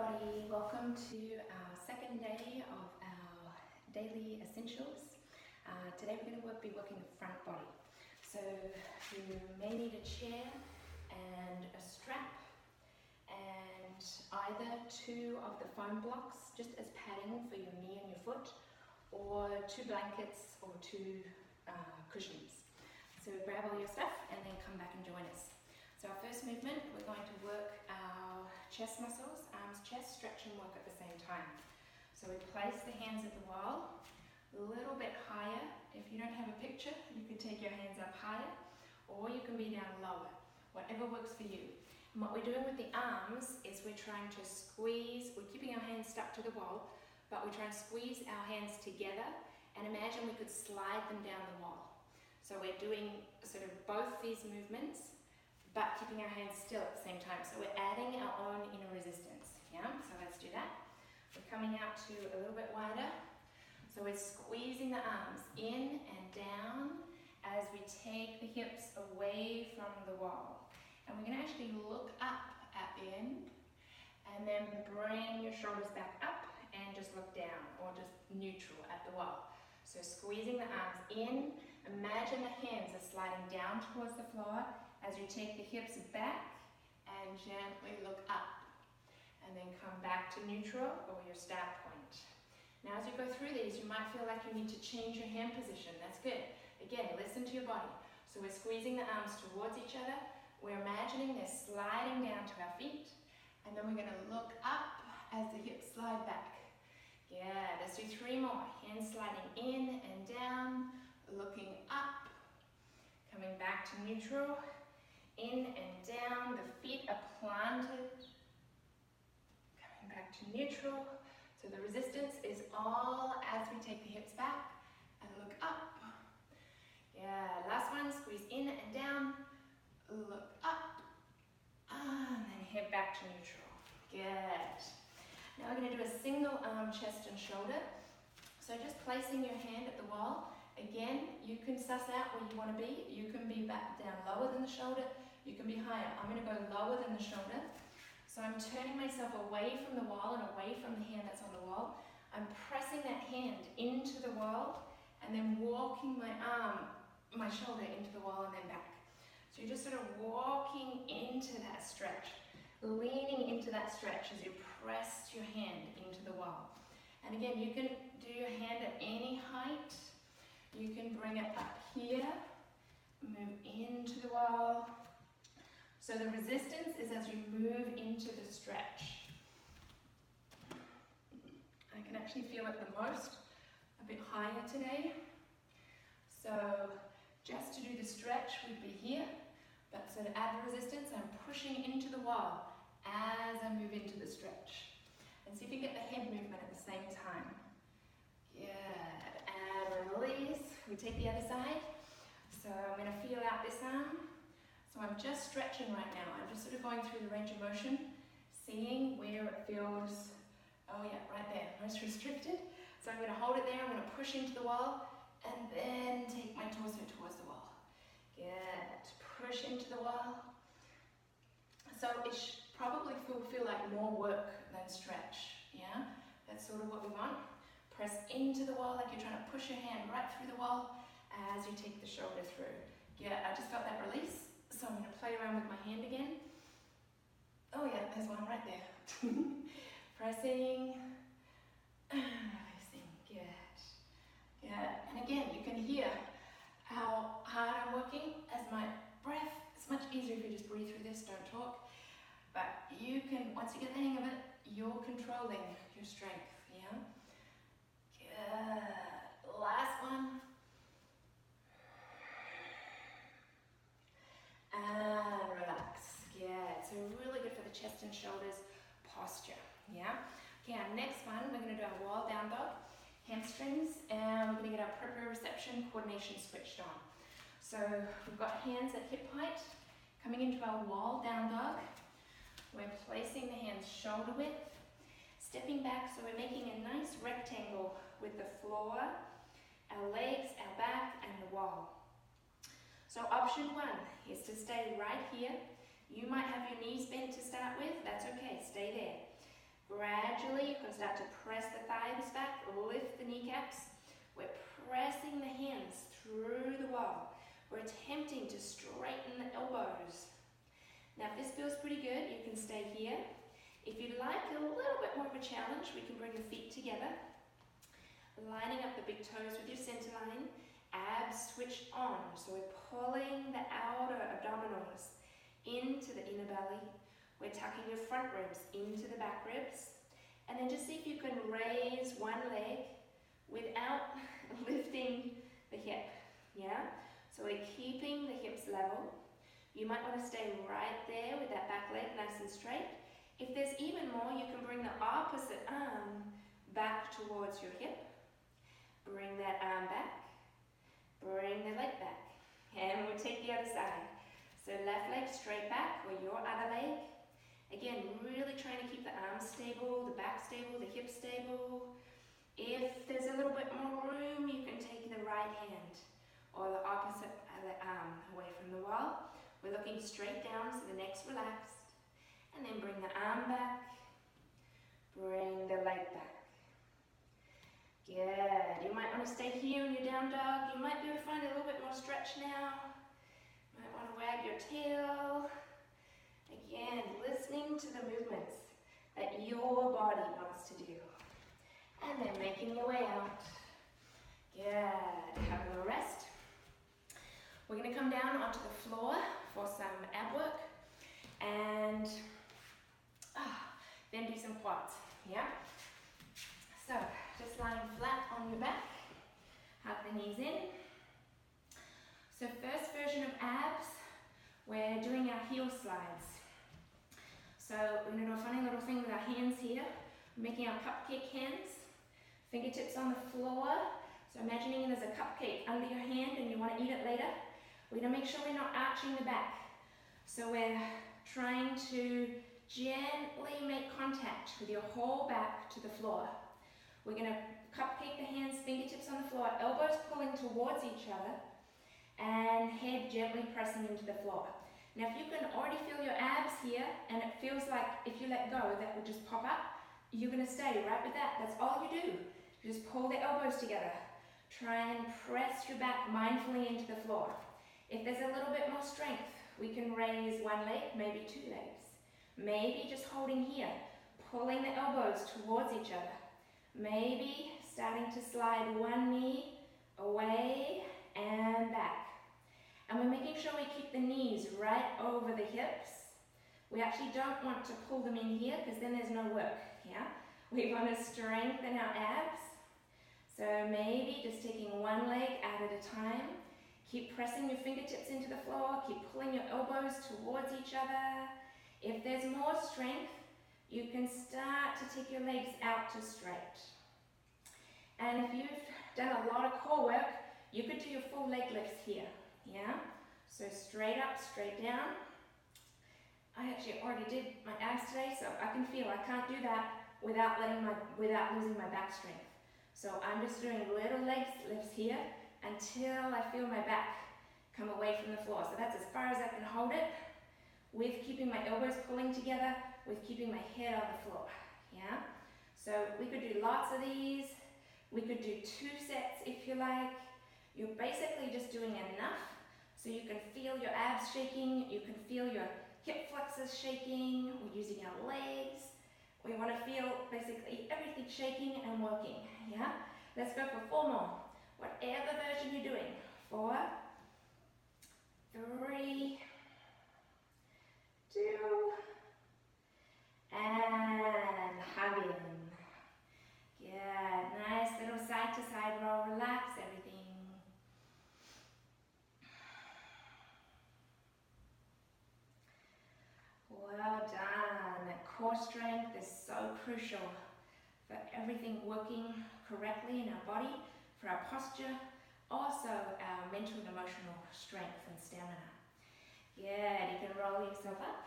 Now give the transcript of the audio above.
everybody, welcome to our second day of our daily essentials. Today we're going to be working the front body. So you may need a chair and a strap and either two of the foam blocks just as padding for your knee and your foot, or two blankets or two cushions. So grab all your stuff and then come back and join us. So our first movement, we're going to work our chest muscles, arms, chest, stretch and work at the same time. So we place the hands at the wall, a little bit higher. If you don't have a picture, you can take your hands up higher, or you can be down lower, whatever works for you. And what we're doing with the arms is we're trying to squeeze, we're keeping our hands stuck to the wall, but we're trying to squeeze our hands together and imagine we could slide them down the wall. So we're doing sort of both these movements, but keeping our hands still at the same time. So we're adding our own inner resistance, yeah? So let's do that. We're coming out to a little bit wider. So we're squeezing the arms in and down as we take the hips away from the wall. And we're gonna actually look up at the end and then bring your shoulders back up and just look down, or just neutral at the wall. So squeezing the arms in, imagine the hands are sliding down towards the floor as you take the hips back and gently look up, and then come back to neutral or your start point. Now as you go through these, you might feel like you need to change your hand position. That's good. Again, listen to your body. So we're squeezing the arms towards each other. We're imagining they're sliding down to our feet, and then we're going to look up as the hips slide back. Yeah, let's do three more. Hands sliding in and down, looking up, coming back to neutral, in and down, the feet are planted, coming back to neutral. So the resistance is all as we take the hips back and look up. Yeah, last one, squeeze in and down, look up, and then head back to neutral. Good. Now we're going to do a single arm, chest and shoulder. So just placing your hand at the wall. Again, you can suss out where you want to be. You can be back down lower than the shoulder. You can be higher. I'm going to go lower than the shoulder. So I'm turning myself away from the wall and away from the hand that's on the wall. I'm pressing that hand into the wall and then walking my arm, my shoulder into the wall and then back. So you're just sort of walking into that stretch, leaning into that stretch as you press your hand into the wall. And again, you can do your hand at any height. You can bring it up here, move into the wall. So the resistance is as you move into the stretch. I can actually feel it the most, a bit higher today. So just to do the stretch would be here, but so to add the resistance, I'm pushing into the wall as I move into the stretch. And see if you get the head movement at the same time. Good, and release. We take the other side. So I'm going to feel out this arm. So I'm just stretching right now. I'm just sort of going through the range of motion, seeing where it feels, oh yeah, right there, most restricted. So I'm going to hold it there, I'm going to push into the wall, and then take my torso towards the wall. Good, push into the wall. So it probably feel like more work than stretch, yeah? That's sort of what we want. Press into the wall like you're trying to push your hand right through the wall as you take the shoulder through. Yeah, I just felt that release. So I'm going to play around with my hand again. Oh yeah, there's one right there. Pressing and releasing. Good. Yeah, and again, you can hear how hard I'm working as my breath. It's much easier if you just breathe through this, don't talk. But you can, once you get the hang of it, you're controlling your strength, yeah? Good. Last one. And relax. Yeah, so really good for the chest and shoulders posture, yeah? Okay, our next one, we're going to do our wall down dog, hamstrings, and we're going to get our proprioception coordination switched on. So we've got hands at hip height, coming into our wall down dog. We're placing the hands shoulder width, stepping back, so we're making a nice rectangle with the floor, our legs, our back, and the wall. So option one is to stay right here. You might have your knees bent to start with, that's okay, stay there. Gradually, you can start to press the thighs back, lift the kneecaps. We're pressing the hands through the wall. We're attempting to straighten the elbows. Now, if this feels pretty good, you can stay here. If you'd like a little bit more of a challenge, we can bring the feet together, lining up the big toes with your center line. Abs switch on, so we're pulling the outer abdominals into the inner belly. We're tucking your front ribs into the back ribs. And then just see if you can raise one leg without lifting the hip, yeah? So we're keeping the hips level. You might want to stay right there with that back leg nice and straight. If there's even more, you can bring the opposite arm back towards your hip. Bring that arm back. Bring the leg back. And we'll take the other side. So left leg straight back, or your other leg. Again, really trying to keep the arms stable, the back stable, the hip stable. If there's a little bit more room, you can take the right hand or the opposite arm away from the wall. We're looking straight down so the neck's relaxed. And then bring the arm back. Bring the leg back. Good. You might want to stay here in your down dog. You might be able to find a little bit more stretch now. You might want to wag your tail. Again, listening to the movements that your body wants to do. And then making your way out. Good. Have a little rest. We're going to come down onto the floor for some ab work. And then do some quads. Yeah? So, just lying flat on your back. Hug the knees in. So first version of abs, we're doing our heel slides. So we're going to do a funny little thing with our hands here. We're making our cupcake hands. Fingertips on the floor. So imagining there's a cupcake under your hand and you want to eat it later. We're going to make sure we're not arching the back. So we're trying to gently make contact with your whole back to the floor. We're going to cupcake the hands, fingertips on the floor, elbows pulling towards each other, and head gently pressing into the floor. Now if you can already feel your abs here, and it feels like if you let go, that would just pop up, you're going to stay right with that. That's all you do. Just pull the elbows together. Try and press your back mindfully into the floor. If there's a little bit more strength, we can raise one leg, maybe two legs. Maybe just holding here, pulling the elbows towards each other. Maybe starting to slide one knee away and back. And we're making sure we keep the knees right over the hips. We actually don't want to pull them in here because then there's no work, yeah? We want to strengthen our abs. So maybe just taking one leg out at a time. Keep pressing your fingertips into the floor. Keep pulling your elbows towards each other. If there's more strength, you can start to take your legs out to straight. And if you've done a lot of core work, you could do your full leg lifts here, yeah? So straight up, straight down. I actually already did my abs today, so I can feel I can't do that without losing my back strength. So I'm just doing little leg lifts here until I feel my back come away from the floor. So that's as far as I can hold it, with keeping my elbows pulling together, with keeping my head on the floor, yeah? So we could do lots of these. We could do 2 sets if you like. You're basically just doing enough so you can feel your abs shaking, you can feel your hip flexors shaking. We're using our legs. We want to feel basically everything shaking and working, yeah? Let's go for 4 more. Whatever version you're doing. 4, 3, 2, and hug in. Good. Nice little side to side roll. Relax everything. Well done. That core strength is so crucial for everything working correctly in our body, for our posture, also our mental and emotional strength and stamina. Good. You can roll yourself up.